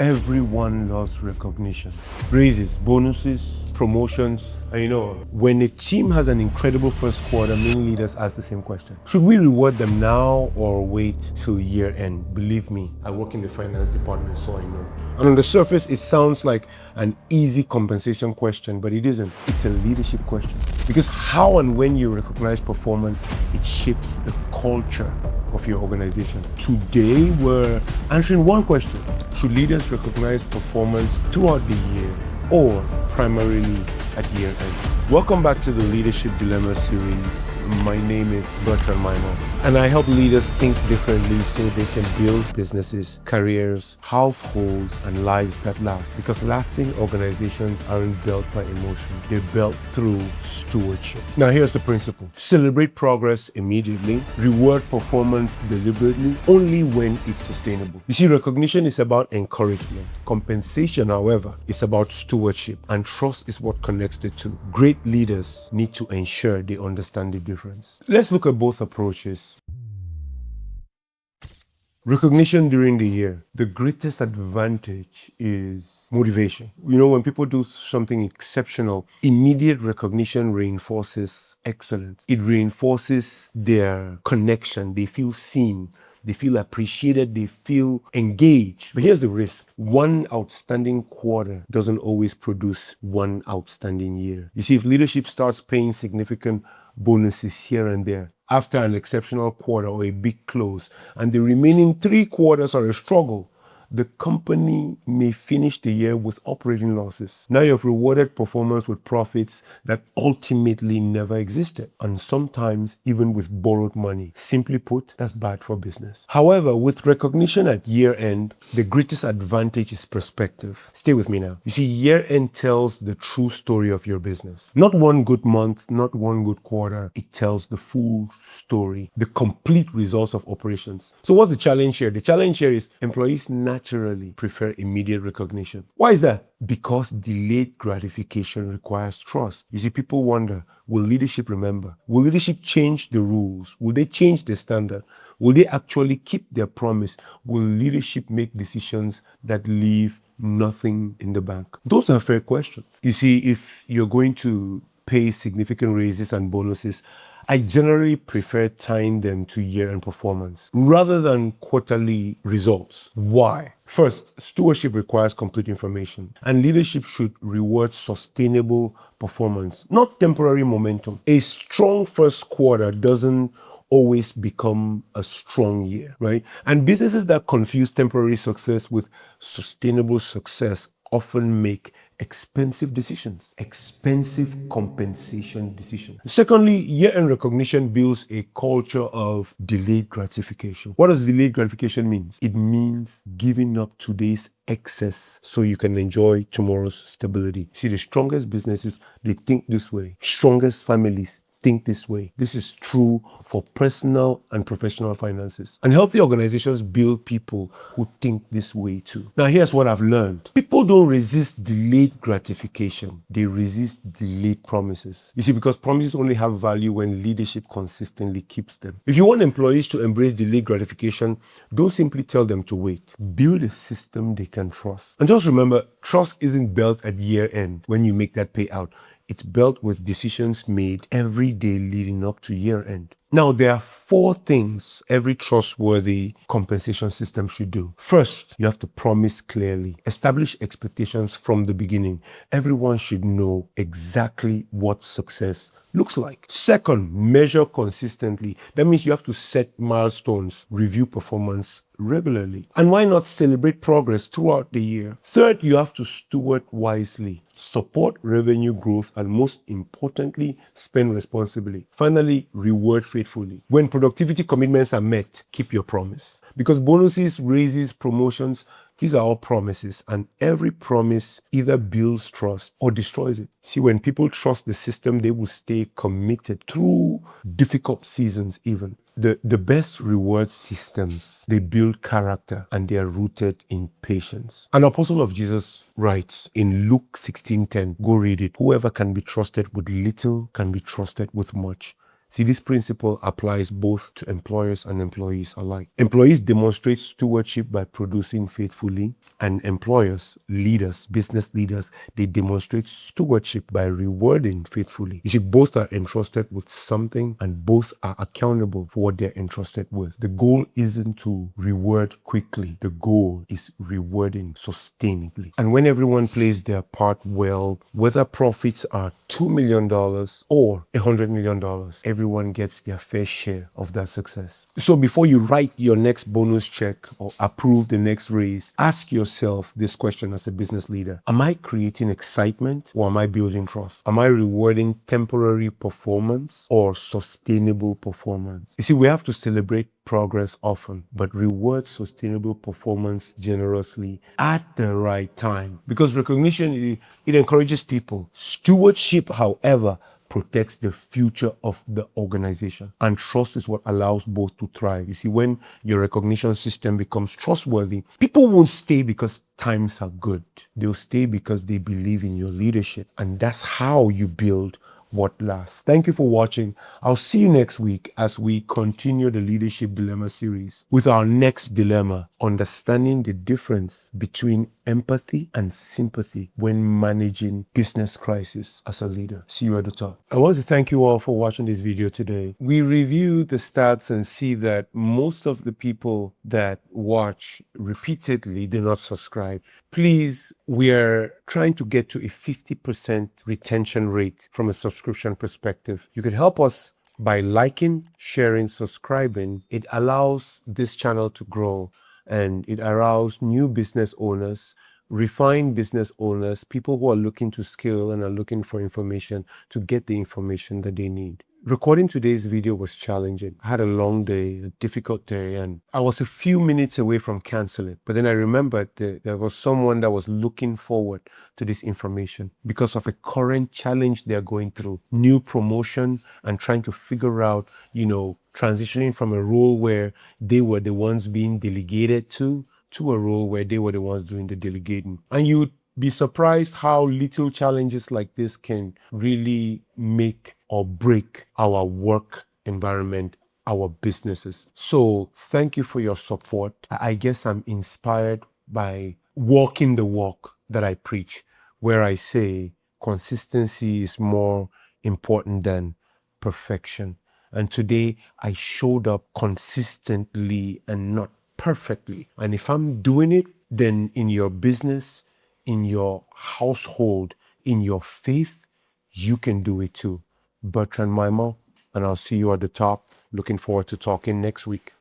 Everyone loves recognition. Raises, bonuses, promotions. And when a team has an incredible first quarter, many leaders ask the same question. Should we reward them now or wait till year end? Believe me, I work in the finance department, so I know. And on the surface, it sounds like an easy compensation question, but it isn't. It's a leadership question. Because how and when you recognize performance, it shapes the culture of your organization. Today, we're answering one question. Should leaders recognize performance throughout the year or primarily at year end? Welcome back to the Leadership Dilemma series. My name is Bertrand Maimo, and I help leaders think differently so they can build businesses, careers, households, and lives that last. Because lasting organizations aren't built by emotion, they're built through stewardship. Now, here's the principle. Celebrate progress immediately, reward performance deliberately, only when it's sustainable. You see, recognition is about encouragement. Compensation, however, is about stewardship, and trust is what connects the two. Great leaders need to ensure they understand the difference. Let's look at both approaches. Recognition during the year. The greatest advantage is motivation. When people do something exceptional, immediate recognition reinforces excellence. It reinforces their connection. They feel seen. They feel appreciated. They feel engaged. But here's the risk. One outstanding quarter doesn't always produce one outstanding year. You see, if leadership starts paying significant bonuses here and there after an exceptional quarter or a big close, and the remaining 3 quarters are a struggle, the company may finish the year with operating losses. Now you've rewarded performance with profits that ultimately never existed, and sometimes even with borrowed money. Simply put, that's bad for business. However, with recognition at year end, the greatest advantage is perspective. Stay with me now. You see, year end tells the true story of your business. Not one good month, not one good quarter. It tells the full story, the complete results of operations. So what's the challenge here? The challenge here is employees naturally prefer immediate recognition. Why is that? Because delayed gratification requires trust. You see, people wonder, will leadership remember? Will leadership change the rules? Will they change the standard? Will they actually keep their promise? Will leadership make decisions that leave nothing in the bank? Those are fair questions. You see, if you're going to pay significant raises and bonuses, I generally prefer tying them to year-end performance rather than quarterly results. Why? First, stewardship requires complete information, and leadership should reward sustainable performance, not temporary momentum. A strong first quarter doesn't always become a strong year, right? And businesses that confuse temporary success with sustainable success often make expensive decisions, expensive compensation decisions. Secondly, year-end recognition builds a culture of delayed gratification. What does delayed gratification mean? It means giving up today's excess so you can enjoy tomorrow's stability. See, the strongest businesses, they think this way. Strongest families think this way. This is true for personal and professional finances. And healthy organizations build people who think this way too. Now, here's what I've learned. People don't resist delayed gratification. They resist delayed promises. You see, because promises only have value when leadership consistently keeps them. If you want employees to embrace delayed gratification, don't simply tell them to wait. Build a system they can trust. And just remember, trust isn't built at year end when you make that payout. It's built with decisions made every day leading up to year end. Now, there are 4 things every trustworthy compensation system should do. First, you have to promise clearly. Establish expectations from the beginning. Everyone should know exactly what success looks like. Second, measure consistently. That means you have to set milestones, review performance regularly. And why not celebrate progress throughout the year? Third, you have to steward wisely. Support revenue growth, and most importantly, spend responsibly. Finally, reward faithfully. When productivity commitments are met, keep your promise. Because bonuses, raises, promotions, these are all promises, and every promise either builds trust or destroys it. See, when people trust the system, they will stay committed through difficult seasons even. The best reward systems, they build character and they are rooted in patience. An apostle of Jesus writes in Luke 16:10, go read it. Whoever can be trusted with little can be trusted with much. See, this principle applies both to employers and employees alike. Employees demonstrate stewardship by producing faithfully, and employers, leaders, business leaders, they demonstrate stewardship by rewarding faithfully. You see, both are entrusted with something and both are accountable for what they're entrusted with. The goal isn't to reward quickly. The goal is rewarding sustainably. And when everyone plays their part well, whether profits are $2 million or $100 million, everyone gets their fair share of that success. So before you write your next bonus check or approve the next raise, ask yourself this question as a business leader. Am I creating excitement or am I building trust? Am I rewarding temporary performance or sustainable performance? You see, we have to celebrate progress often, but reward sustainable performance generously at the right time. Because recognition, it encourages people. Stewardship, however, protects the future of the organization. And trust is what allows both to thrive. You see, when your recognition system becomes trustworthy, people won't stay because times are good. They'll stay because they believe in your leadership. And that's how you build what lasts. Thank you for watching. I'll see you next week as we continue the Leadership Dilemma series with our next dilemma, understanding the difference between empathy and sympathy when managing business crisis as a leader. See you at the top. I want to thank you all for watching this video today. We review the stats and see that most of the people that watch repeatedly do not subscribe. Please, we are trying to get to a 50% retention rate from a subscription perspective. You could help us by liking, sharing, subscribing. It allows this channel to grow and it allows new business owners, refined business owners, people who are looking to scale and are looking for information to get the information that they need. Recording today's video was challenging. I had a long day, a difficult day, and I was a few minutes away from canceling. But then I remembered that there was someone that was looking forward to this information because of a current challenge they're going through. New promotion and trying to figure out, transitioning from a role where they were the ones being delegated to a role where they were the ones doing the delegating. And you'd be surprised how little challenges like this can really make or break our work environment, our businesses. So thank you for your support. I guess I'm inspired by walking the walk that I preach, where I say consistency is more important than perfection. And today I showed up consistently and not perfectly. And if I'm doing it, then in your business, in your household, in your faith, you can do it too. Bertrand Maimo, and I'll see you at the top. Looking forward to talking next week.